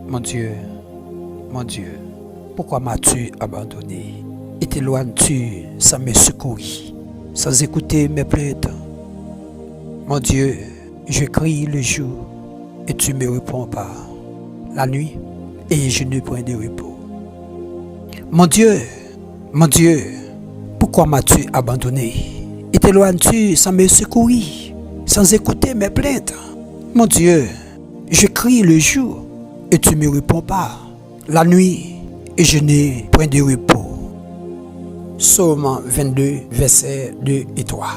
Mon Dieu, pourquoi m'as-tu abandonné et t'éloignes-tu sans me secourir, sans écouter mes plaintes? Mon Dieu, je crie le jour et tu ne me réponds pas, la nuit et je ne prends de repos. Mon Dieu, pourquoi m'as-tu abandonné et t'éloignes-tu sans me secourir, sans écouter mes plaintes? Mon Dieu, je crie le jour et tu ne me réponds pas, la nuit et je n'ai point de repos. Psaume 22, versets 2 et 3.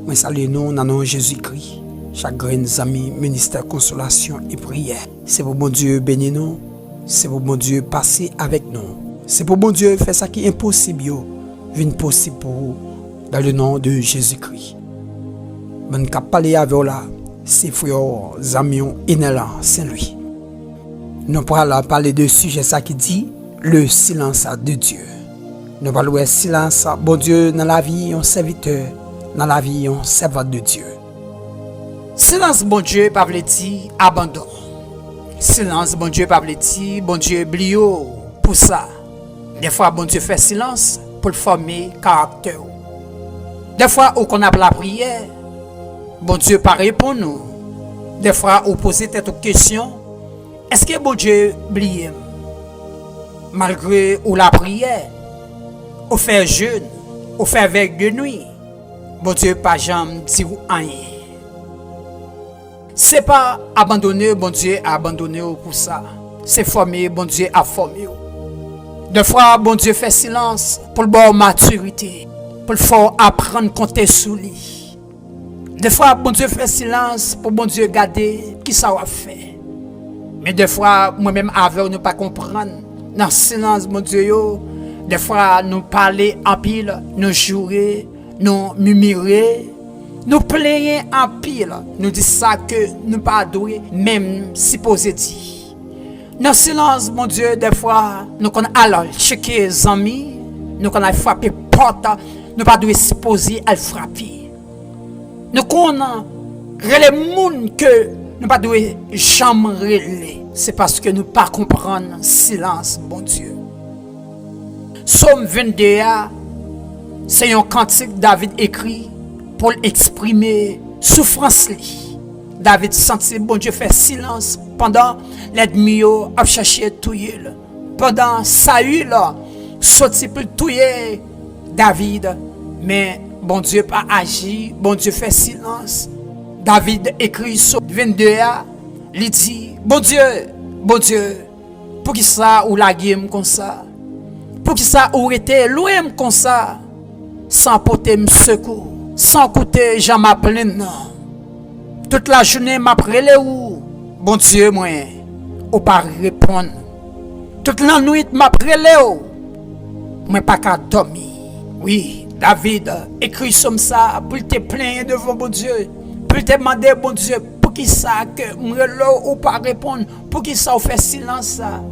Moi salue nous dans le nom de Jésus-Christ. Chaque grain amis, ministère, consolation et prière. C'est pour mon Dieu bénir nous. C'est pour mon Dieu passer avec nous. C'est pour mon Dieu faire ça qui est impossible. Vient possible pour vous dans le nom de Jésus-Christ. Mon cap parler avec vous là, c'est frère Zamion Inelan Saint-Louis. Nous allons parler de sujet ça qui dit le silence de Dieu. Nous parlons de silence, bon Dieu, dans la vie, un serviteur, dans la vie, un servant de Dieu. Silence, bon Dieu, pas veut dire abandon. Silence, bon Dieu, pas veut dire bon Dieu, blio pour ça. Des fois, bon Dieu fait silence pour former caractère. Des fois, on a la prière, bon Dieu pas répond nous. Des fois, on pose cette question, est-ce que bon Dieu oublie malgré ou la prière, ou fait jeûne, ou fait veille de nuit, bon Dieu pas jamais dit rien. C'est pas abandonner bon Dieu à abandonner pour ça. C'est former bon Dieu à former. Des fois bon Dieu fait silence pour le bon maturité, pour le faire apprendre à compter sous lui. Des fois bon Dieu fait silence pour bon Dieu garder qui ça va faire. Mais des fois moi-même avec ne pas comprendre dans le silence mon Dieu yo. Des fois nous parler en pile, nous jouer, nous murmurer. Nous plaignons en pile, nous disons ça que nous pas doués, même si posé dit. Dans le silence, mon Dieu, des fois, nous allons checker les amis, nous allons frapper porte, nous pas doués supposer à frapper. Nous connaissons les gens que nous pas doués jamais relever. C'est parce que nous pas comprendre le silence, mon Dieu. Psaume 22, c'est un cantique David écrit pour exprimer souffrance li. David sentit bon Dieu faire silence pendant l'ennemi a cherché tuer. Pendant Saül sorti pour tuer David, mais bon Dieu pas agi, bon Dieu fait silence. David écrit sur 22 il dit bon Dieu, pour qui ça ou la guerre comme ça? Pour qui ça ou été loin comme ça sans porter secours? Sans coûter, j'en m'appelle non. Toute la journée m'appelle où? Bon Dieu, moi, ou pas répondre. Toute la nuit m'appelle où? Moi, pas qu'à dormir. Oui, David écrit comme ça pour te plaindre devant bon Dieu. Pour te demander, bon Dieu, pour qui ça que moi, ou pas répondre? Pour qui ça ou fait silence ça?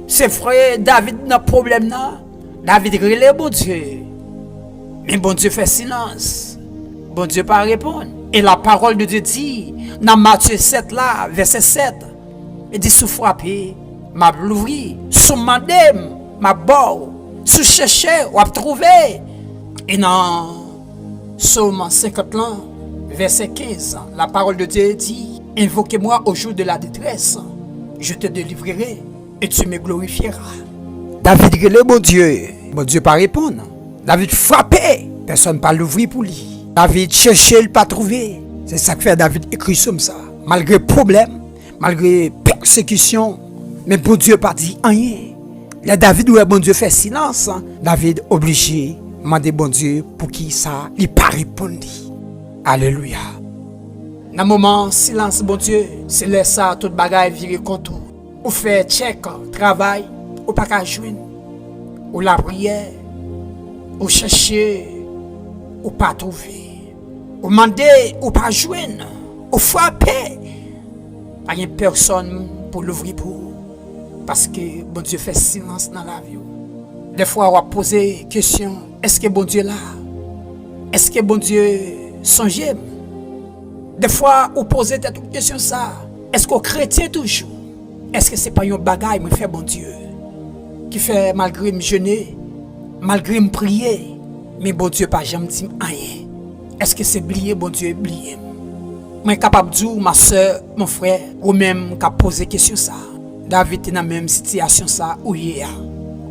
C'est vrai, David n'a problème là. David relève bon Dieu. Mais bon Dieu fait silence. Bon Dieu pas répondre. Et la parole de Dieu dit, dans Matthieu 7 là, verset 7, il dit sous frapper, m'a l'ouvri, sous mandem, m'a bon, sous chercher, ou à trouver. Et dans Psaume 50 là, verset 15, la parole de Dieu dit, invoquez-moi au jour de la détresse, je te délivrerai et tu me glorifieras. David relève bon Dieu pas répondre. David frappait, personne ne pas l'ouvrir pour lui. David cherchait, il pas trouvé. C'est ça que fait David écrit comme ça. Malgré problème, malgré persécution, mais bon Dieu pas dit rien. Là David où bon Dieu fait silence, David obligé demander bon Dieu pour qui ça, il pas répondre. Alléluia. Dans le moment silence bon Dieu, c'est là ça toute bagaille virer contre vous. Ou fait check, travail, ou pas qu'à jouer, ou la prière. Ou chercher, ou pas trouver, ou demander, ou pas joindre, ou frapper. Il n'y a personne pour l'ouvrir pour vous. Parce que bon Dieu fait silence dans la vie. Des fois, on va poser la question, est-ce que bon Dieu est là? Est-ce que bon Dieu songe? Des fois, on pose cette question ça, est-ce qu'on chrétien toujours? est-ce que c'est pas un bagage me fait bon Dieu qui fait malgré me jeûner, malgré me prier, mais bon Dieu pas jamais dit rien. Est-ce que c'est oublié bon Dieu oublié? Moi capable de dire ma soeur, mon frère ou même qui poser question ça. David est dans la même situation ça où il est.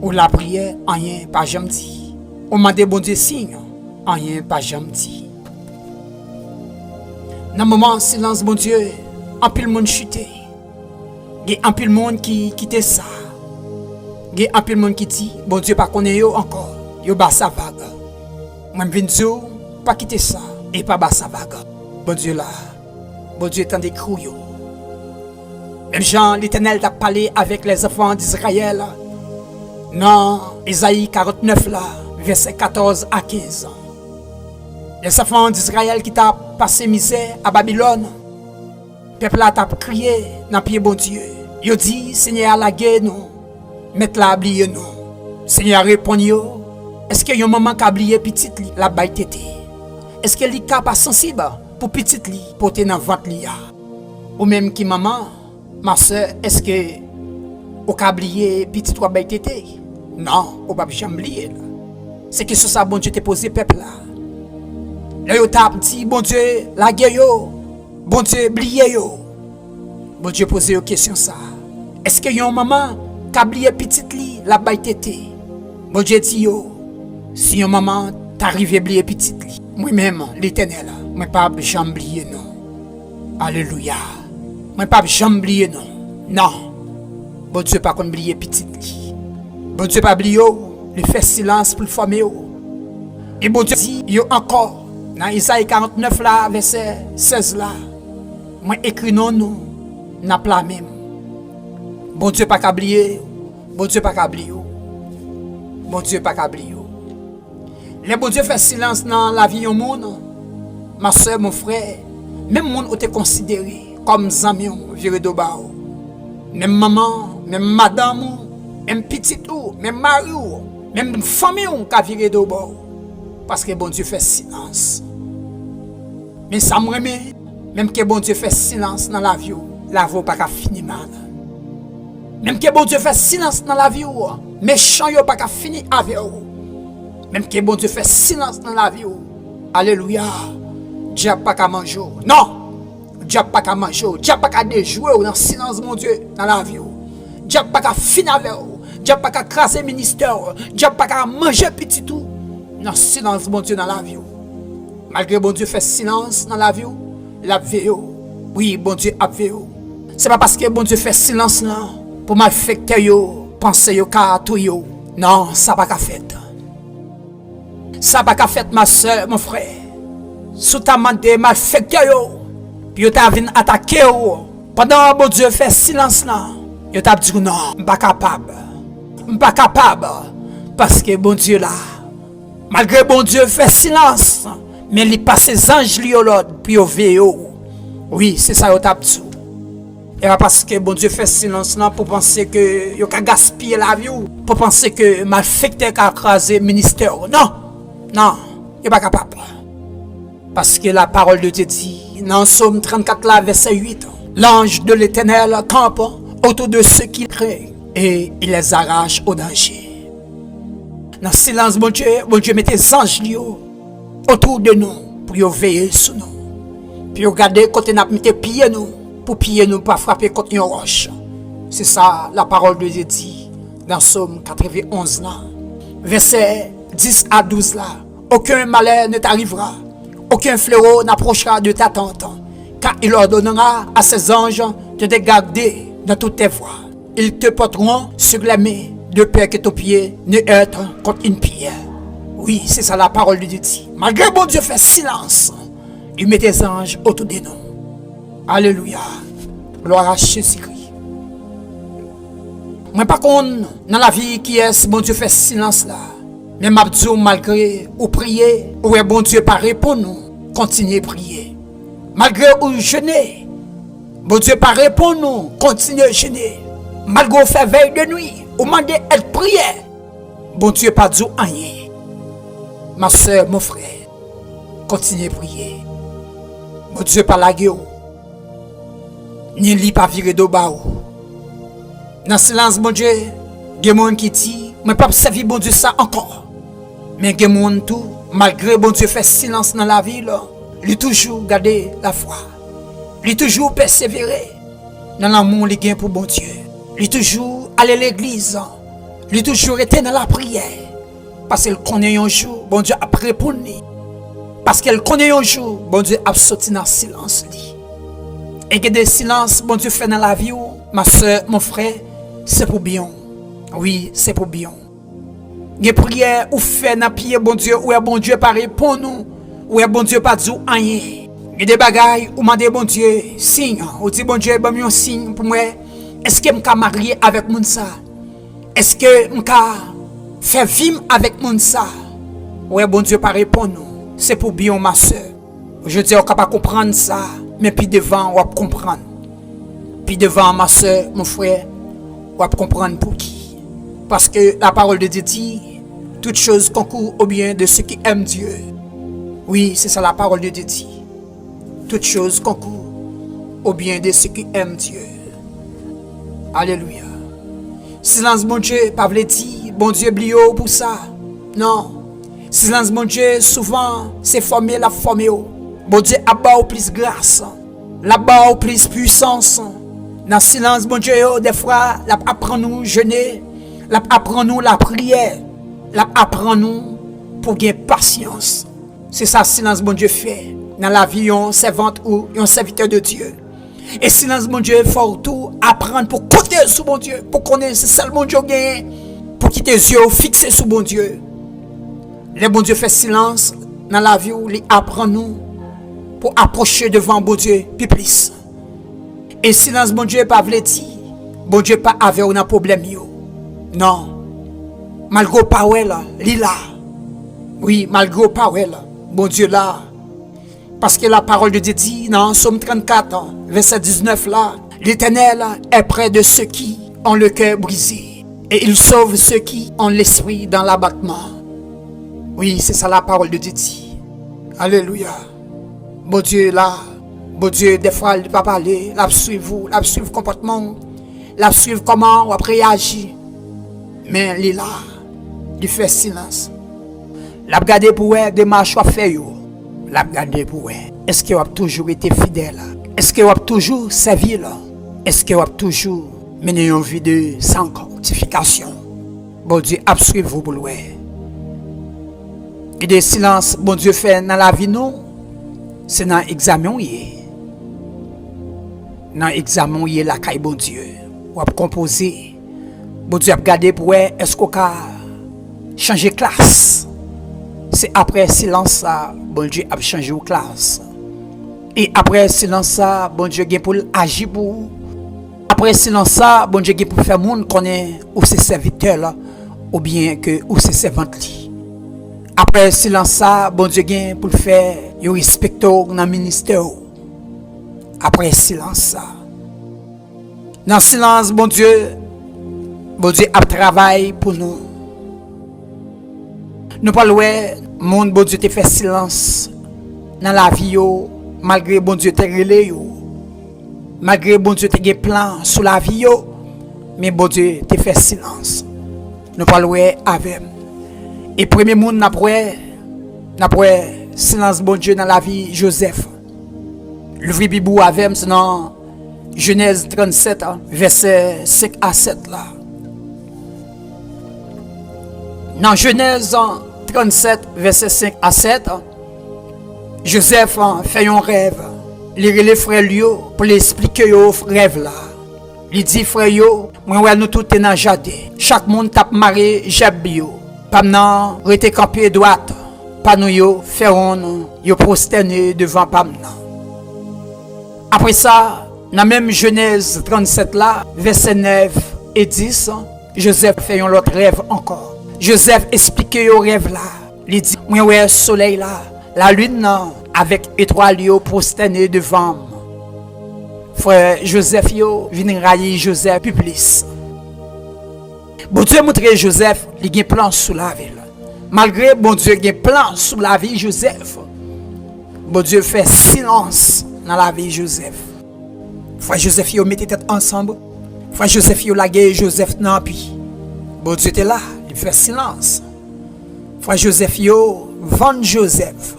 Ou la prière, rien pas jamais dit. On m'a demandé bon Dieu signe, rien pas jamais dit. Dans le moment silence bon Dieu, un pile monde chuté. Il y a un pile monde qui quitte ça. Il y a un pile monde qui dit bon Dieu pas connaît yo encore. Yo bas sa vague. Moi je viens dire pas quitter ça et pas bas sa vague. Bon Dieu là. Bon Dieu t'en décrou yo. Même Jean l'Éternel t'a parlé avec les enfants d'Israël. Non, Isaïe 49 là, verset 14 à 15. Les enfants d'Israël qui t'a passé misère à Babylone. Peuple là t'a crié dans pied bon Dieu. Yo dit Seigneur la guerre nous. Mettre la oublier nous. Seigneur répond yo. Est-ce que yon maman ka oublié petite li la bay tété? Est-ce que li ka pas sensible pour petite li porter dans ventre li ya? Ou même qui maman, ma soeur, est-ce que ou ka oublié petite toi bay tété? Non, ou pas jamais oublier. C'est que sur ça bon Dieu t'a posé peuple là. Là yo t'a dit bon Dieu la guerre yo. Bon Dieu oublié yo. Bon Dieu pose une question ça. Est-ce que yon maman ka oublié petite li la bay tété? Bon Dieu dit yo. Si yon maman t'arrive à oublier petite li, moi-même, l'Éternel, moi pas jamais oublier non. Alléluia. Moi pas jamais oublier non. Non. Bon Dieu pas qu'on oublier petite li. Bon Dieu pas oublier le fait silence pour le former. Et bon Dieu dit yo encore dans Isaïe 49 là verset 16 là. Moi écrit non nous n'a pas même. Bon Dieu pas oublier. Bon Dieu pas oublier. Bon Dieu pas oublier. Les bon Dieu fait silence dans la vie du monde. Ma soeur, mon frère, même monde où te considéré comme zami viré de bas. Même maman, même madame, même petite ou, même mari ou, même famille ou qui viré de bas. Parce que bon Dieu fait silence. Mais ça me remet, même que bon Dieu fait silence dans la vie, la vie pas fini mal. Même que bon Dieu fait silence dans la vie, méchant yo pas fini avec vous. Même que bon Dieu fait silence dans la vie. Alléluia. Dieu pas qu'à manger. Non. Dieu pas qu'à manger. Dieu pas qu'à déjouer dans le silence mon Dieu dans la vie. Dieu pas qu'à finir avec vous. Dieu pas qu'à craser ministère. Dieu pas qu'à manger petit tout dans le silence mon Dieu dans la vie. Malgré bon Dieu fait silence dans la vie, la vie. Oui, bon Dieu a vie. C'est pas parce que bon Dieu fait silence là pour m'affecter yo, penser yo ka tout yo. Non, ça pas qu'à faire. Ça pas qu'à faire ma soeur, mon frère. Sous ta mandé mal fait que yo. Puis yo t'a vinn attaquer yo. Pendant bon Dieu fait silence là. Yo t'a dit non, m'pas capable. M'pas capable parce que bon Dieu là. Malgré bon Dieu fait silence, mais il passe ses anges li yo l'autre puis yo veille. Oui, c'est ça yo t'a dit. Et parce que bon Dieu fait silence là pour penser que yo ka gaspiller la vie ou pour penser que malfecté ka craser ministère. Non. Non, il n'est pas capable. Parce que la parole de Dieu dit, dans Psaume 34, là, verset 8, l'ange de l'Éternel campe autour de ceux qui craignent et il les arrache au danger. Dans le silence, mon Dieu met des anges autour de nous pour veiller sur nous. Puis regarder côté nous mettre pieds nous pour pieds nous pas frapper contre une roche. C'est ça la parole de Dieu dit dans Psaume 91 là, verset 10 à 12 là. Aucun malheur ne t'arrivera, aucun fléau n'approchera de ta tente, car il ordonnera à ses anges de te garder dans toutes tes voies. Ils te porteront sur les mains, de peur que ton pied ne heurte contre une pierre. Oui, c'est ça la parole de Dieu dit. Malgré bon Dieu fait silence, il met des anges autour de nous. Alléluia. Gloire à Jésus-Christ. Moi par contre, dans la vie qui est, bon Dieu fait silence là. Mais m'abdou malgré ou prier, ou est bon Dieu pas répondre nous, continuez à prier. Malgré ou jeûner, bon Dieu pas répondre nous, continuez à jeûner. Malgré ou faire veille de nuit, ou demander être prière, bon Dieu pas dit rien. Ma soeur, mon frère, continuez à prier. Bon Dieu pas laguer ou, ni li pas virer de bas ou. Dans le silence, bon Dieu, il y a des gens qui disent, mais pas servir bon Dieu ça encore. Mais il y a des gens tout, malgré bon Dieu fait silence dans la vie, il toujours garder la foi. Il toujours persévérer dans l'amour qu'il a pour bon Dieu. Il toujours aller à l'église. Il toujours été dans la prière. Parce qu'il connaît un jour, bon Dieu a répondu. Parce qu'il connaît un jour, bon Dieu a sorti dans le silence. Et que des silences, bon Dieu fait dans la vie, ma soeur, mon frère, c'est pour bien. Oui, c'est pour bien. Des prières ou fait dans pied, bon Dieu, ou bon Dieu pas répondre nous, ou bon Dieu pas dire rien. Il y a des bagailles où demande bon Dieu signe, ou dit bon Dieu bon un signe pour moi. Est-ce que je peux marier avec mon ça? Est-ce que je peux faire vivre avec mon ça? Ouais, bon Dieu pas répondre nous. C'est pour bien ma soeur. Je dis on peut pas comprendre ça, mais puis devant on va comprendre. Puis devant ma soeur, mon frère, on va comprendre pour qui. Parce que la parole de Dieu dit toute chose concourt au bien de ceux qui aiment Dieu. Oui, c'est ça la parole de Dieu dit. Toute chose concourt au bien de ceux qui aiment Dieu. Alléluia. Silence mon Dieu, pas veut dire bon Dieu blio pour ça. Non. Silence mon Dieu, souvent c'est formé la formé. Bon Dieu a bas plus grâce. Là-bas plus puissance. Dans silence mon Dieu, des fois, la apprend nous jeûner, la apprend nous la prière, la apprend nous pour gagner patience. C'est ça silence bon Dieu fait dans la vie un servante ou un serviteur de Dieu. Et silence mon Dieu faut tout apprendre pour compter sur mon Dieu, pour connaître c'est ça le bon Dieu gagne, pour quitter les yeux fixés sur bon Dieu. Le bon Dieu fait silence dans la vie où il apprend nous pour approcher devant bon Dieu plus. Et silence bon Dieu pas veut dire bon Dieu pas avec un problème yo. Non. Malgré pas là, il là. Oui, malgré pas là, bon Dieu là. Parce que la parole de Dieu dit dans Somme 34, verset 19 là, l'Éternel est près de ceux qui ont le cœur brisé et il sauve ceux qui ont l'esprit dans l'abattement. Oui, c'est ça la parole de Dieu dit. Alléluia. Bon Dieu là, bon Dieu des fois il ne va pas parler, il suit vous, il suit le comportement, il suit comment on va réagir. Mais il est là, il fait silence. Il a regardé pour des marches à faire. Il a regardé pour est-ce qu'il a toujours été fidèle? Est-ce qu'il a toujours servi là? Est-ce qu'il a toujours mené une vie de sanctification? Bon Dieu, absuivez-vous pour lui. Et des silences, bon Dieu fait dans la vie, nous, c'est dans l'examen. Dans l'examen, la caille, bon Dieu. On va composer. Bon Dieu a regardé pour est-ce qu'on a changé de classe? C'est après silence ça, bon Dieu a changé de classe. Et après silence ça, bon Dieu a pour agir pour vous. Après silence ça, bon Dieu a pour faire monde connaît ou ses serviteurs ou bien que ou ses servantes. Après silence ça, bon Dieu a pour faire yo respecter dans le ministère. Après silence ça. Dans silence, bon Dieu a travaillé pour nous. Nous pas loin, monde bon Dieu te fait silence dans la vie yo, malgré bon Dieu te relé yo. Malgré bon Dieu te gen plan sur la vie yo, mais bon Dieu te fait silence. Nous pas loin avec. Et premier monde n'a pas silence bon Dieu dans la vie Joseph. Le vrai bibou avec c'est dans Genèse 37 verset 5 à 7 là. Dans Genèse 37, verset 5 à 7, Joseph fait un rêve. Il relève frère Lio pour l'expliquer le rêve là. Il dit frère Yo, moi nous tout dans jardin. Chaque monde tape maré jabio. Pas maintenant rete campé droite. Pas nous yo ferons yo prosterner devant pamna. Après ça, dans même Genèse 37 là, verset 9 et 10, Joseph fait un autre rêve encore. Joseph explique au rêve là. Il dit, moi ouais le soleil là, la lune avec étoile yo prosterné devant. Frère Joseph yo vient railler Joseph Publis. Bon Dieu montre Joseph, il a un plan sous la vie. Malgré bon Dieu a un plan sous la vie Joseph. Bon Dieu fait silence dans la vie Joseph. Frère Joseph yo mettez tête ensemble. Frère Joseph yo lagé Joseph nan pi. Bon Dieu était là, il fait silence. Frère Joseph yo vend Joseph.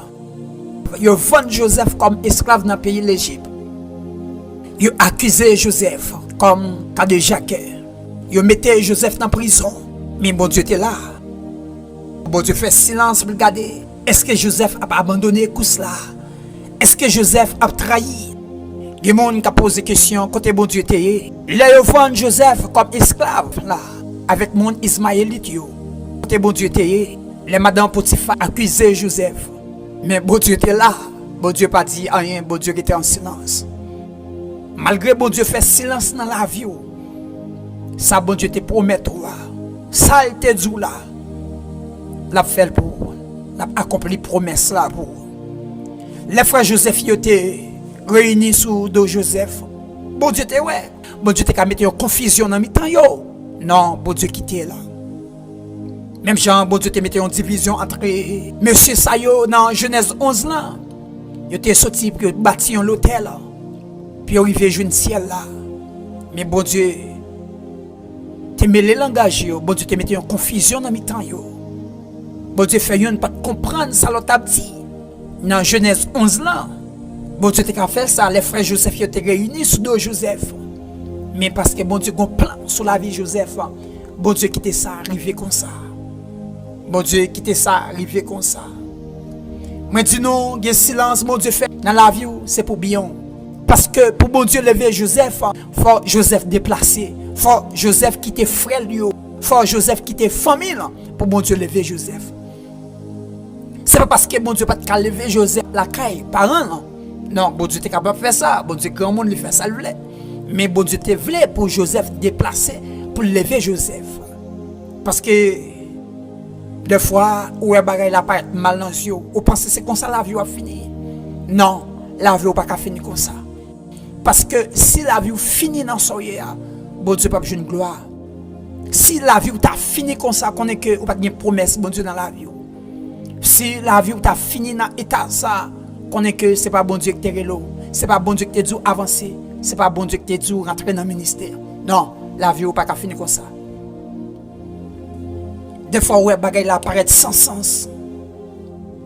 Yo vend Joseph comme esclave dans le pays de l'Égypte. Yo accusé Joseph comme cas de Jacques. Yo mettait Joseph dans prison. Mais bon Dieu était là. Bon Dieu fait silence pour regarder. Est-ce que Joseph a abandonné tout cela? Est-ce que Joseph a trahi? Il y a des gens qui ont posé des questions côté bon Dieu était. Là, ils vendent Joseph comme esclave là, avec mon Ismaélite. Côté bon Dieu était. Les madame Potiphar accusé Joseph. Mais bon Dieu était là. Bon Dieu pas dit rien. Bon Dieu était en silence. Malgré bon Dieu fait silence dans la vie. Ça bon Dieu te promet toi. Ça il te dit là. L'a fait pour. L'a accompli promesse là pour. Les frères Joseph y étaient réunis sous dos Joseph. Bon Dieu te ouais. Bon Dieu te ka mettre en confusion dans mi-temps yo. Non, bon Dieu quitté là. Même Jean, bon Dieu te mettait en division entre monsieur Sayo dans Genèse 11 là. Il était sorti pour bâtir l'hôtel là. Puis arrivé jouer ciel là. Mais bon Dieu te mêlé langage yo, bon Dieu te mettait en confusion dans mi-temps yo. Bon Dieu fait yon pas comprendre ça l'autre dit. Dans Genèse 11 là. Bon Dieu te fait ça, les frères Joseph étaient réunis sous dos Joseph. Mais parce que bon Dieu a un plan sur la vie de Joseph, bon Dieu quitté ça, arrivé comme ça. Bon Dieu quitté ça, arrivé comme ça. Moi dis non, il y a silence, bon Dieu fait dans la vie, c'est pour bien. Parce que pour bon Dieu lever Joseph, faut Joseph déplacer. Faut Joseph quitter frère lui. Faut Joseph quitter famille pour bon Dieu lever Joseph. C'est pas parce que bon Dieu pas de lever Joseph la caille parent. Non, bon Dieu est capable de faire ça. Bon Dieu grand monde lui fait ça le voulait. Mais bon Dieu te voulait pour Joseph déplacer pour lever Joseph. Parce que des fois où est bagay la paraît mal dans yeux, on pense que c'est comme ça la vie va finir. Non, la vie va pas finir comme ça. Parce que si la vie finit dans son yeux, bon Dieu pas besoin de gloire. Si la vie t'a fini comme ça, qu'on est que ou pas de promesse bon Dieu dans la vie. Si la vie t'a fini dans état ça, qu'on est que c'est pas bon Dieu qui te relo, c'est pas bon Dieu qui te dit avancer, c'est pas bon Dieu qui te dit rentrer dans le ministère. Non, la vie ou pas fini comme ça. Des fois ouais bagay la paraît sans sens.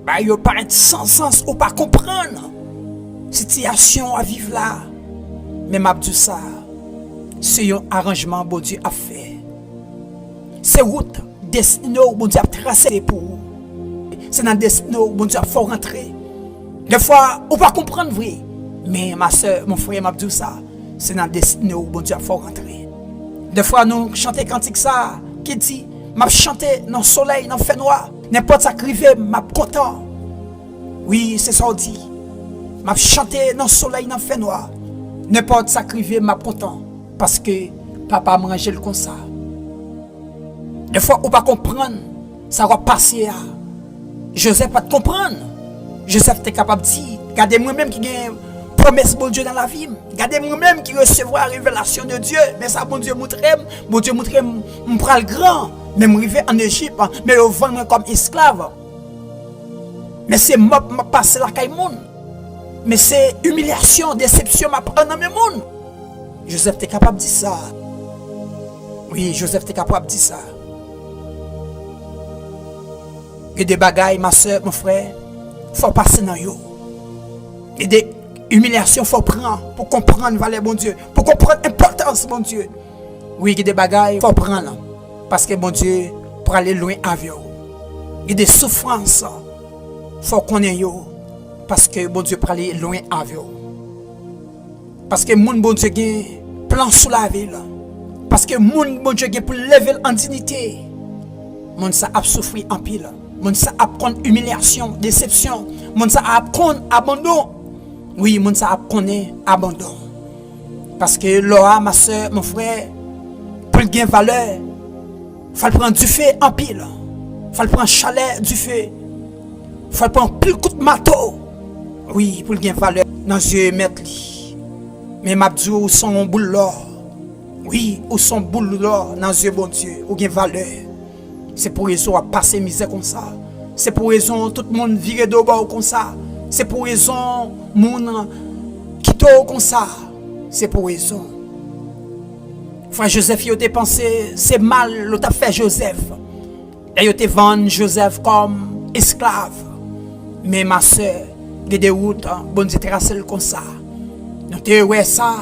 Bah yo paraît sans sens ou pas comprendre. Situation à vivre là. Mais m'a dit ça. C'est un arrangement bon Dieu a fait. C'est route destinée bon Dieu a tracé pour vous. C'est dans destinée bon Dieu a faut rentrer. Des fois ou pas comprendre vrai. Mais ma soeur, mon frère m'a dit ça. C'est dans destinée bon Dieu a faut rentrer. Des fois nous chanter cantique ça qui dit m'a chanter dans le soleil, dans le fait noir. N'importe ça crivé, m'a content. Oui, c'est ça on dit. M'a chanter dans le soleil, dans le fait noir. N'importe ça crivé, m'a content. Parce que papa m'a rangé le comme ça. Des fois, on ne peut pas comprendre. Ça va passer. Joseph pas comprendre. Joseph était capable de dire, regardez moi-même qui a une promesse de Dieu dans la vie. Regardez moi-même qui recevra la révélation de Dieu. Mais ça, bon Dieu montre, je prends le grand. Mais je arrive en Égypte, mais je vends comme esclave. Mais c'est moi qui passe la caille monde. Mais c'est humiliation, déception, ma prendre dans mes mondes. Joseph était capable de dire ça. Oui, Joseph était capable de dire ça. Et des bagailles, ma soeur, mon frère, il faut passer dans yo. Et des humiliations, il faut prendre pour comprendre valeur bon Dieu, pour comprendre l'importance bon Dieu. Oui, il y a des bagailles, il faut prendre. Parce que bon Dieu, pour aller loin avec vous. Il y a des souffrances, il faut connaître yo. Parce que bon Dieu, pour aller loin avec vous. Parce que mon bon Dieu a plan sous la ville. Parce que mon bon Dieu a pour lever en dignité. Mon ça a souffert en pile. Mon ça a prendre humiliation, déception. Mon ça a prendre abandon. Oui, mon ça a prendre abandon. Parce que Laura, ma soeur, mon frère, pour gagner valeur, il faut prendre du feu en pile. Il faut prendre chaleur du feu. Il faut prendre plus de coups de marteau. Oui, pour gagner valeur dans les yeux mettre. Mais Mabdou, son boule l'or. Oui, ou son boule l'or dans les yeux bon Dieu, ou gain valeur. C'est pour raison à passer misère comme ça. C'est pour raison tout le monde vire de bord comme ça. C'est pour raison monde quitte comme ça. C'est pour raison. Frère Joseph, il a pensé, c'est mal, l'autre a fait Joseph. Et il a vendu Joseph comme esclave. Mais ma soeur, de déroute, bon Dieu tracé comme ça. Nous te ouais ça.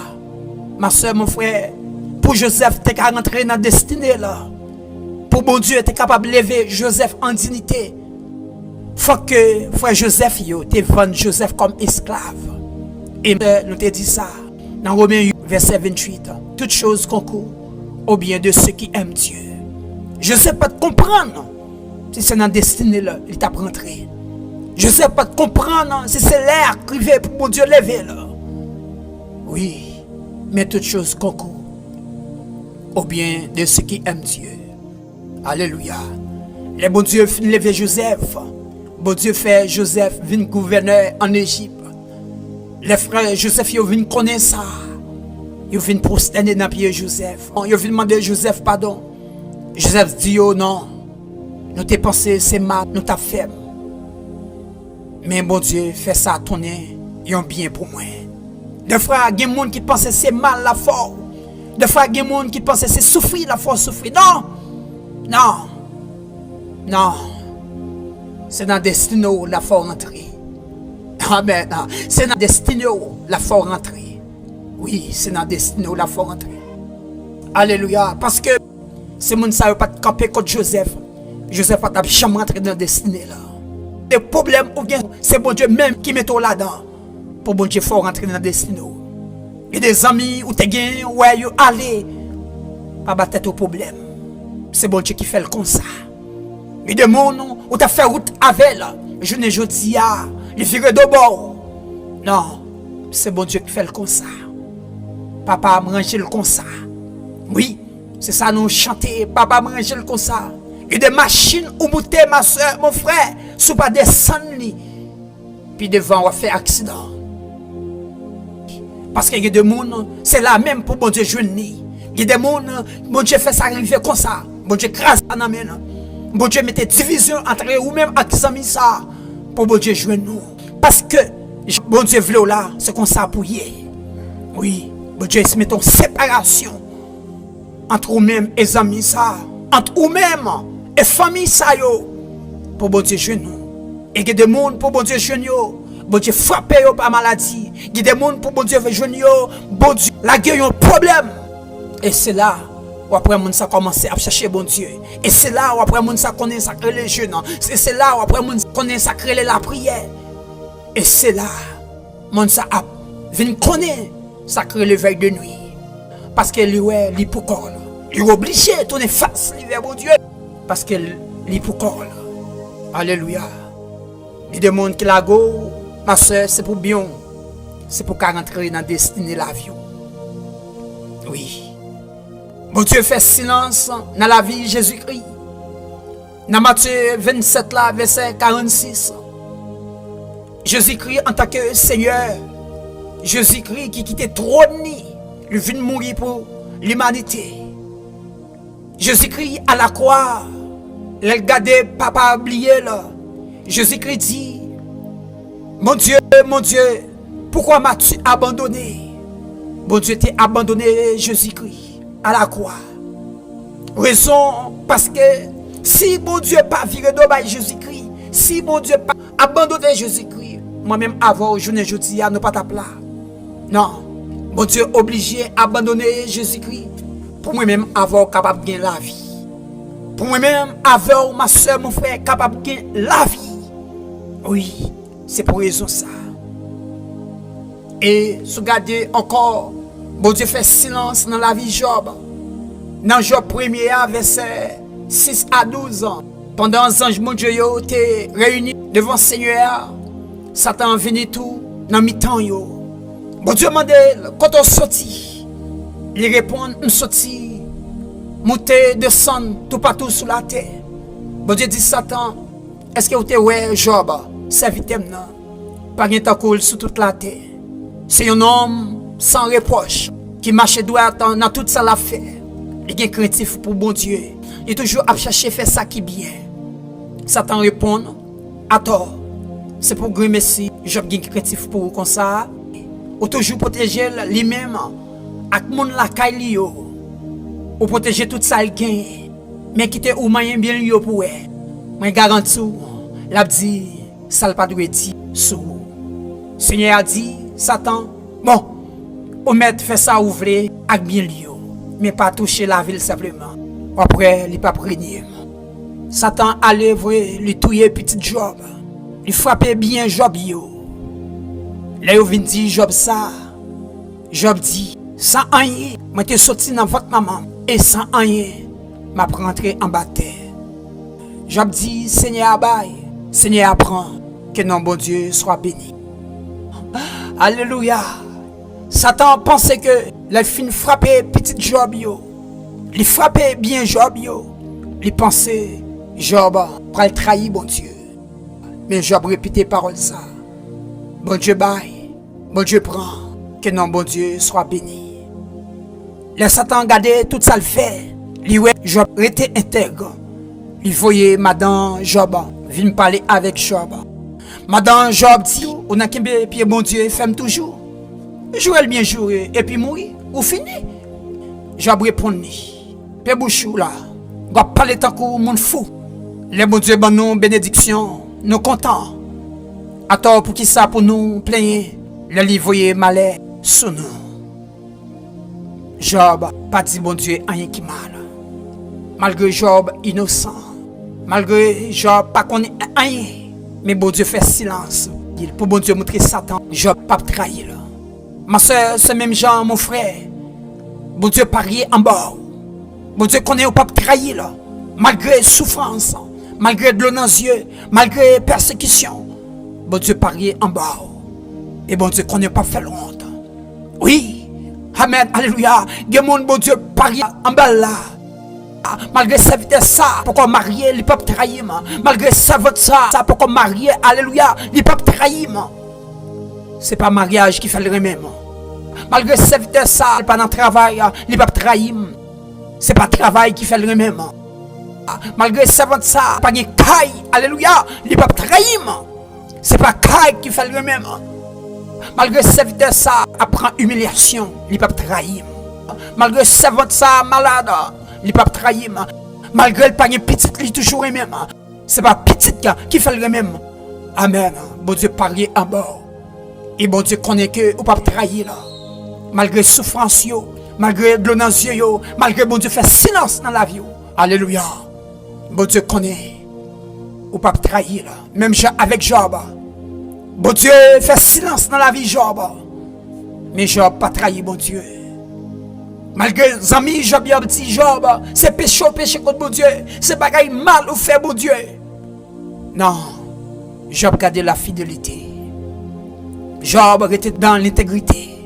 Ma soeur, mon frère, pour Joseph, tu es rentré dans la destinée là. Pour bon Dieu, tu es capable de lever Joseph en dignité. Faut que frère Joseph, tu vendu Joseph comme esclave. Et nous te dit ça. Dans Romains 8, verset 28, toutes choses concourent au bien de ceux qui aiment Dieu. Je ne sais pas te comprendre si c'est dans la destinée là, il t'a rentré. Je ne sais pas te comprendre si c'est l'air privé pour mon Dieu lever là. Oui, mais toutes choses concourent au bien de ceux qui aiment Dieu. Alléluia. Le bon Dieu fait lever Joseph. Bon Dieu fait Joseph venir gouverneur en Égypte. Les frères Joseph, ils viennent connaître ça. Ils viennent prosterner dans le pied de Joseph. Ils viennent demander à Joseph pardon. Joseph dit oh non. Nous t'ai pensé c'est mal, nous t'as fait. Mais bon Dieu fait ça tourner. Ils ont bien pour moi. Des frères, il y a des gens qui pensent que c'est mal la force. Des fois, il y a des gens qui pensent que c'est souffrir la force, souffrir. Non! Non! Non! C'est dans la destinée où la force rentrée. Amen. C'est dans la destinée où la force rentrée. Oui, c'est dans la destinée où la force rentrée. Alléluia. Parce que ces gens ne savent pas camper contre Joseph. Joseph n'a jamais rentré dans la destinée là. Les problèmes, c'est bon Dieu même qui met tout là-dedans. Pour bon Dieu, il faut rentrer dans la destinée. Il y a des amis où tu gagné, ouais, you allez. Pas battre au problème. C'est bon Dieu qui fait le comme ça. Il y a des gens où tu as fait route avec là. Je ne dis pas, il vire de bord. Non, c'est bon Dieu qui fait le comme ça. Papa a mangé le comme ça. Oui, c'est ça nous chanter. Papa a mangé le comme ça. Il y a des machines où monter ma soeur, mon frère, sous pas descendre. Puis devant, on va faire accident. Parce qu'il y a des gens, c'est là même pour bon Dieu jouer. Il y a des gens, bon Dieu fait ça arriver comme ça. Bon Dieu crase ça dans la main. Bon Dieu mette division entre ou même avec ça pour bon Dieu jouer nous. Parce que bon Dieu veut là, c'est comme ça pour y. Oui, bon Dieu se met en séparation entre vous-même et les amis ça, entre vous-même et famille ça yo, pour bon Dieu jouer nous. Et il y a des gens pour bon Dieu jouer nous. Bon Dieu frappe par maladie. Il y a des gens pour bon Dieu veut jouer nous. Bon Dieu, la gueule a un problème. Et c'est là où après moun ça commencer à chercher bon Dieu. Et c'est là où après moun ça connaît sacré les jeûnes. C'est là où après moun connaît sacré la prière. Et c'est là moun ça a vient connaître sacré le veille de nuit. Parce que lui ouais, li pour corps. Il est obligé de tourner face vers bon Dieu parce que li pour corps. Alléluia. Il y a des gens qui la go, ma soeur, c'est pour bien. C'est pour qu'elle rentre dans la destinée de la vie. Oui. Bon Dieu fait silence dans la vie de Jésus-Christ. Dans Matthieu 27, là, verset 46. Jésus-Christ en tant que Seigneur. Jésus-Christ qui quittait trône, il vient mourir pour l'humanité. Jésus-Christ à la croix, il a gardé papa oublié là. Jésus-Christ dit, mon Dieu, pourquoi m'as-tu abandonné? Bon Dieu t'a abandonné Jésus-Christ à la croix. Raison parce que si bon Dieu pas viré de Jésus-Christ, si bon Dieu pas abandonné Jésus-Christ, moi-même avant je ne dis à ne pas t'appeler. Non, bon Dieu obligé d'abandonner Jésus-Christ pour moi-même avoir capable de gagner la vie. Pour moi-même avoir ma soeur, mon frère capable de gagner la vie. Oui, c'est pour raison ça. Et si vous regardez encore, bon Dieu fait silence dans la vie de Job. Dans Job 1er, verset 6 à 12 ans. Pendant les anges, mon Dieu, étaient réunis devant le Seigneur. Satan venu tout dans mi-temps. Bon Dieu demande quand on sortit. Il répond, on sortit, monter, descendre, tout partout sur la terre. Bon Dieu dit Satan, est-ce que vous êtes ouais Job? Serviteur non. Pas de temps coule sur toute la terre. C'est un homme sans reproche qui marche droit dans toute sa affaire. Il est craintif pour bon Dieu. Il est toujours à chercher faire ça qui est bien. Satan répond à tort. C'est pour grand merci. Job est craintif pour vous comme ça. Ou toujours protéger lui-même avec mon la caille. ou protéger tout ça le gain. Mais quitter ou moyen bien yo pour elle. Moi garantis l'a dit ça le pas doit dire sous. Seigneur a dit Satan, bon, ou mettre fait ça ouvrir avec bien lieu, mais pas toucher la ville simplement. Après, il pas régner. Satan allait lui tuer petit Job. Il frappait bien Job yo. Là il vient dire Job ça. Job dit sans rien, moi t'es sorti dans votre maman et sans rien, m'a rentré en bataille. Job dit Seigneur abaye, Seigneur apprend que non bon Dieu soit béni. Alléluia. Satan pensait que les fin frapper petit Job yo. Il frappait bien Job yo. Il pensait Job pour le trahir bon Dieu. Mais Job répétait parole ça. Bon Dieu baille, bon Dieu prend, que non bon Dieu soit béni. Le Satan regardait tout ça le fait. Il ouais Job était intègre. Il voyait madame Job venir parler avec Job. Madame Job dit, on a qu'un pied bon Dieu fait toujours. Jouer bien jouer et puis mourir ou fini. Job répondit, Père Bouchou là, on va parler tant que monde fou. Les bon Dieu ban nous bénédiction, nous contents. Attends pour qui ça pour nous plaigner, le livre malheur sous nous. Job pas dit bon Dieu rien qui mal. Malgré Job innocent, malgré Job pas connaît rien, mais bon Dieu fait silence. Pour bon Dieu montrer Satan, Job pas trahir. Ma soeur, c'est même Jean, mon frère. Bon Dieu parier en bas. Bon Dieu connaît au pas trahir. Malgré souffrance, malgré de l'eau dans les yeux, malgré persécution. Bon Dieu parier en bas. Et bon Dieu connaît pas fait honte. Oui. Amen. Alléluia. Bon Dieu parier en bas là. Malgré sa vitesse ça, pourquoi marier, il peut trahir. Malgré sa vote ça, pourquoi marier, alléluia, il peut trahir. C'est pas mariage qui fait le même. Malgré sa vitesse ça, pas dans le travail, il peut trahir. C'est pas travail qui fait le même. Malgré sa vote ça, pas de caille, alléluia, il peut trahir. C'est pas caille qui fait le même. Malgré sa vitesse ça, apprend humiliation, il peut trahir. Malgré sa vote ça, malade. Il pas trahir. Malgré le panier petit, il est toujours le même. C'est pas petit qui fait le même. Amen. Bon Dieu parier en bas. Et bon Dieu connaît que ou pas trahir là. Malgré souffrance yo, malgré de l'eau dans les yeux, malgré bon Dieu fait silence dans la vie. Alléluia. Bon Dieu connaît ou pas trahir là. Même avec Job. Bon Dieu fait silence dans la vie Job. Mais Job pas trahi bon Dieu. Malgré les amis, Job dit Job, c'est péché contre bon Dieu, c'est bagaille mal ou fait bon Dieu. Non, Job gardait la fidélité. Job était dans l'intégrité.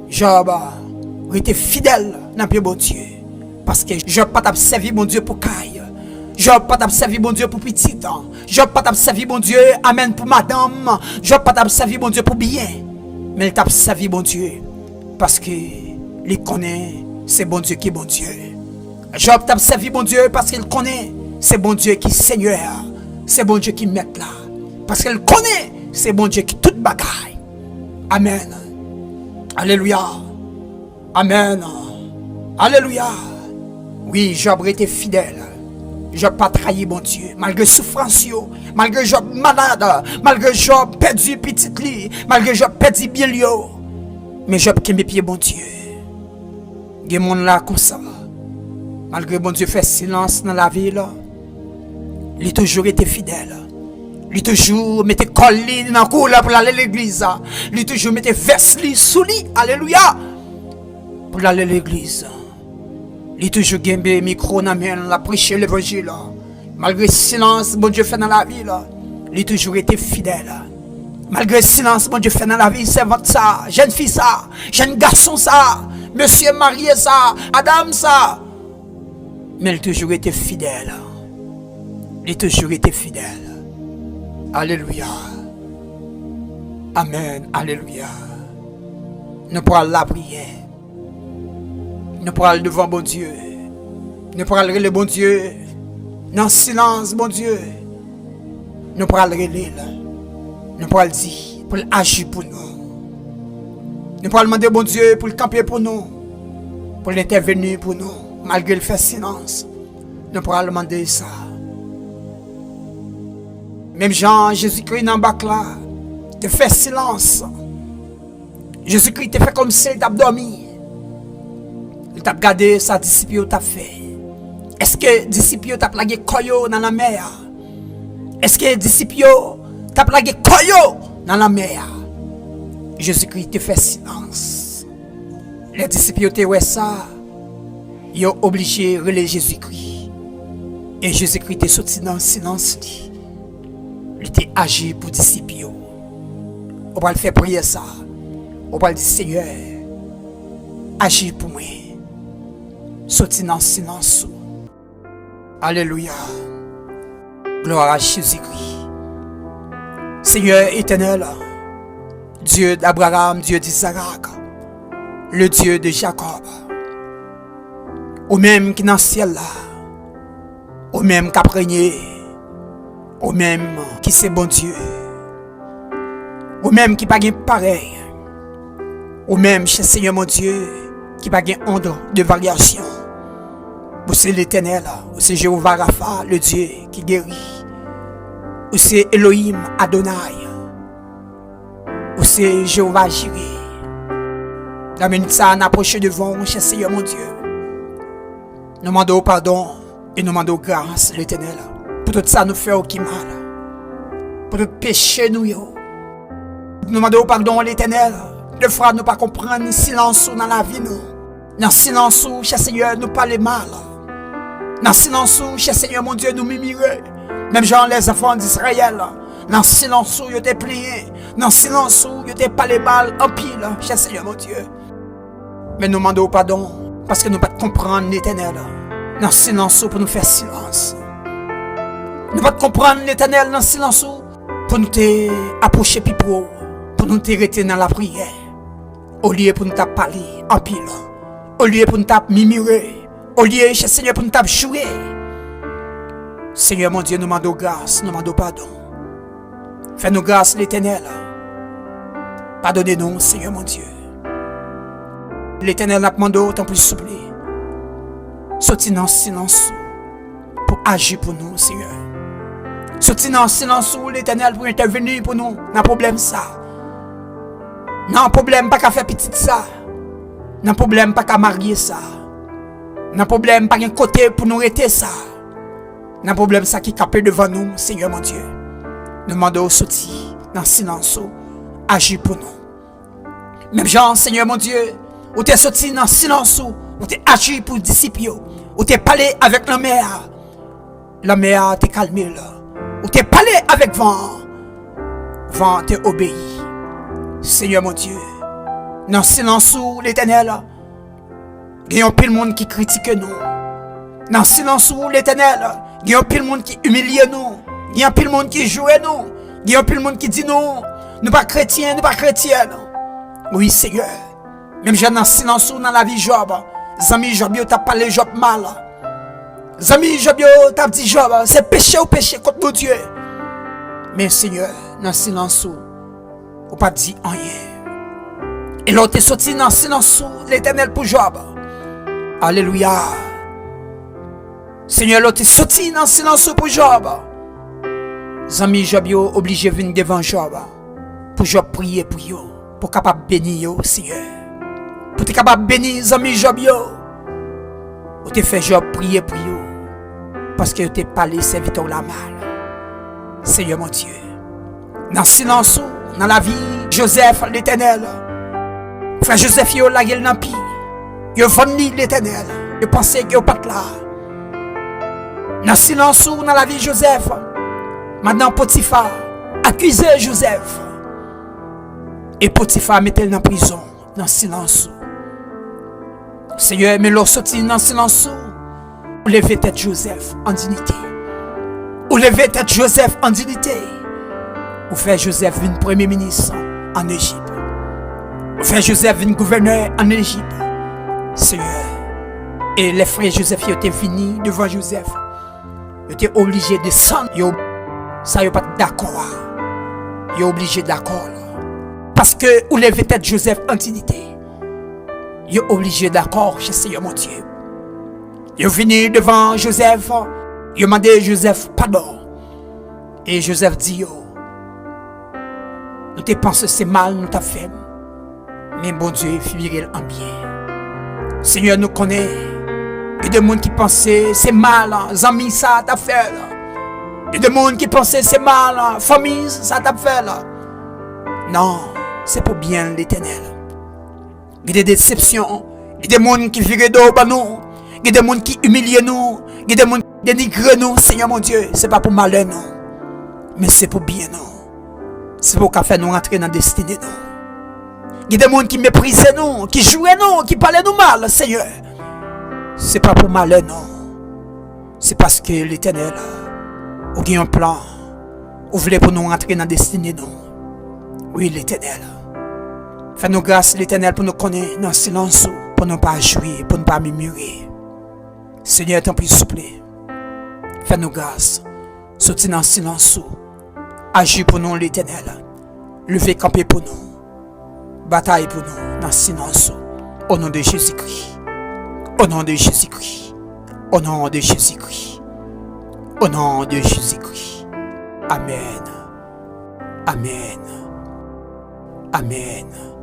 Job était fidèle dans le bon Dieu. Parce que Job pas servi bon Dieu pour caille. Job pas servi bon Dieu pour petit. Job pas servi bon Dieu, amen, pour madame. Job pas servi bon Dieu pour bien. Mais il t'a servi bon Dieu parce que il connaît, c'est bon Dieu qui est bon Dieu. Job t'a servi bon Dieu parce qu'il connaît, c'est bon Dieu qui est Seigneur. C'est bon Dieu qui met là. Parce qu'il connaît, c'est bon Dieu qui tout bagaille. Amen. Alléluia. Amen. Alléluia. Oui, Job était fidèle. Job pas trahi bon Dieu. Malgré souffrance, malgré Job malade, malgré Job perdu petit lit, malgré Job perdu bien lieu. Mais Job qui met pied bon Dieu. Il y a des gens là comme ça. Malgré bon Dieu fait silence dans la ville, il a toujours été fidèle. Il a toujours mis col dans le cou pour aller à l'église. Il a toujours mis veste sous lui. Alléluia. Pour aller à l'église. Il a toujours gagné le micro dans la main, la prêcher l'évangile. Malgré le silence, bon Dieu fait dans la ville, il a toujours été fidèle. Malgré le silence, bon Dieu fait dans la vie, c'est votre ça, jeune fille ça, jeune garçon ça. Monsieur marié ça, Adam ça. Mais il a toujours été fidèle. Il a toujours été fidèle. Alléluia. Amen. Alléluia. Nous pourrons la prière. Nous pourrons aller devant bon Dieu. Nous pourrons aller le bon Dieu. Dans le silence, bon Dieu. Nous pourrons aller le. Nous pourrons le dire pour agir pour nous. Nous pourrons demander bon Dieu pour le camper pour nous, pour l'intervenir pour nous. malgré le fait silence, nous pourrons demander ça. Même Jean, Jésus-Christ dans le bac là, te fait silence. Jésus-Christ te fait comme s'il t'a dormi. Il t'a regardé sa disciple t'a fait. Est-ce que disciple t'a plagué koyo dans la mer? Est-ce que disciple t'a plagué koyo dans la mer? Jésus-Christ te fait silence. Les disciples te ouais ça, ils ont obligé de relayer Jésus-Christ. Et Jésus-Christ te sorti dans le silence. Il était agi pour disciples. On va le faire prier ça. On va le dire Seigneur, agis pour moi. Sorti dans le silence. Alléluia. Gloire à Jésus-Christ. Seigneur éternel, Dieu d'Abraham, Dieu d'Isaac, le Dieu de Jacob, au même qui dans le ciel là, au même qui a régné, au même qui c'est bon Dieu, au même qui n'a pas pareil, au même chez Seigneur mon Dieu, qui n'a pas onde de variation. Ou c'est l'Éternel, ou c'est Jéhovah Rapha, le Dieu qui guérit, ou c'est Elohim Adonai, ou c'est Jéhovah Jireh. La minute ça, on approche devant, cher Seigneur mon Dieu. Nous demandons pardon et nous demandons grâce, l'Éternel, pour tout ça nous faire aucun mal, pour tout péché nous. Nous demandons pardon, l'Éternel, de fois nous pas comprendre silence dans la vie nous. Dans le silence, cher Seigneur, nous parler mal. Dans le silence, cher Seigneur mon Dieu, nous mimirer. Même genre les enfants d'Israël. Dans le silence, ils étaient pliés. Dans le silence, ils étaient parlé mal en pile, cher Seigneur mon Dieu. Mais nous demandons pardon parce que nous ne pouvons pas comprendre l'Éternel. Dans le silence, pour nous faire silence. Nous ne pouvons pas comprendre l'Éternel dans le silence pour nous approcher pour nous arrêter dans la prière. Au lieu pour nous parler en pile. Au lieu pour nous mimirer. Au lieu, cher Seigneur, pour nous jouer. Seigneur mon Dieu, nous demandons grâce, nous demandons pardon. Fais-nous grâce, l'Éternel. Pardonnez-nous, Seigneur mon Dieu. L'Éternel n'a pas demandé autant plus souple. Sorti dans le silence pour agir pour nous, Seigneur. Sorti dans le silence, l'Éternel pour intervenir pour nous. Dans le problème ça. Dans le problème pas qu'à faire petit ça. Dans le problème pas qu'à marier ça. Dans le problème pas qu'un côté pour nous arrêter ça. Dans le problème ça qui est capé devant nous, Seigneur mon Dieu. Nous demandons sortir dans le silence, agir pour nous. Même Jean, Seigneur mon Dieu, où tu es sorti dans le silence, où tu es agi pour les disciples, où tu es parlé avec la mer t'es calmé là. Où tu es parlé avec vent t'es obéi. Seigneur mon Dieu, dans le silence, l'Éternel, il y a un peu de monde qui critique nous. Dans le silence, l'Éternel, il y a un peu de monde qui humilie nous. Il y a un peu de monde qui joue nous. Il y a un peu de monde qui dit non, nous pas chrétiens, nous pas chrétiennes. Oui, Seigneur. Même j'ai dans le silence dans la vie Job. Zami Job, t'as parlé Job mal. Zami Job, t'as dit Job, c'est péché ou péché contre mon Dieu. Mais Seigneur, dans le silence, on pas dit rien. Et l'autre est sorti dans le silence, l'Éternel pour Job. Alléluia. Seigneur, l'autre est sorti dans le silence pour Job. Zami Job, obligé de venir devant Job. Pour Job prier pour eux. Pour capable bénir, Seigneur. Pour être capable de bénir Zami Job. Ou te fait Job prier pour eux. Parce que tu parlé serviteur la mal. Seigneur mon Dieu. Dans le silence, dans la vie, Joseph l'Éternel. Frère Joseph, il a la gueule pire. Il a vendu l'Éternel. Il pensait qu'il n'y a pas de là. Dans le silence, dans la vie Joseph. Maintenant Potiphar accusait Joseph. Et Potiphar mettait dans la prison. Dans le silence. Seigneur, mais l'on sortit dans le silence. Ou lever tête Joseph en dignité. Ou lever tête Joseph en dignité. Ou faire Joseph une premier ministre en Égypte. Ou faire Joseph une gouverneur en Égypte. Seigneur. Et les frères Joseph étaient venus devant Joseph. Ils étaient obligés de descendre. Ça, ils n'ont pas d'accord. Ils sont obligés d'accord. Parce que ou lever tête Joseph en dignité. Ils sont obligés d'accord chez Seigneur mon Dieu. Ils venu devant Joseph. Ils ont demandé Joseph pardon. Et Joseph dit, nous te pensé c'est mal, nous t'a fait. Mais bon Dieu, virer en bien. Seigneur, nous connaît. Il y a des gens qui pensaient c'est mal, amis, ça t'a fait. Il y a des gens qui pensaient c'est mal, famille, ça t'a fait. Non, c'est pour bien l'Éternel. Il y a des déceptions. Il y a des gens qui virent d'eau par nous. Il y a des gens qui humilient nous. Il y a des gens qui dénigrent nous. Seigneur mon Dieu, c'est pas pour malheur non. Mais c'est pour bien nous. C'est pour qu'à faire nous rentrer dans la destinée nous. Il y a des gens qui méprisent nous, qui jouent nous, qui parlent nous mal, Seigneur. C'est pas pour malheur non. C'est parce que l'Éternel a un plan. Vous voulez pour nous rentrer dans la destinée nous. Oui, l'Éternel. Fais-nous grâce, l'Éternel, pour nous connaître dans le silence, pour ne pas jouer, pour ne pas murmurer. Seigneur, t'en prie, s'il vous plaît. Fais-nous grâce. Sortir dans le silence. Agir pour nous, l'Éternel. Lever camper pour nous. Bataille pour nous dans le silence. Au nom de Jésus-Christ. Au nom de Jésus-Christ. Au nom de Jésus-Christ. Au nom de Jésus-Christ. Amen. Amen. Amen.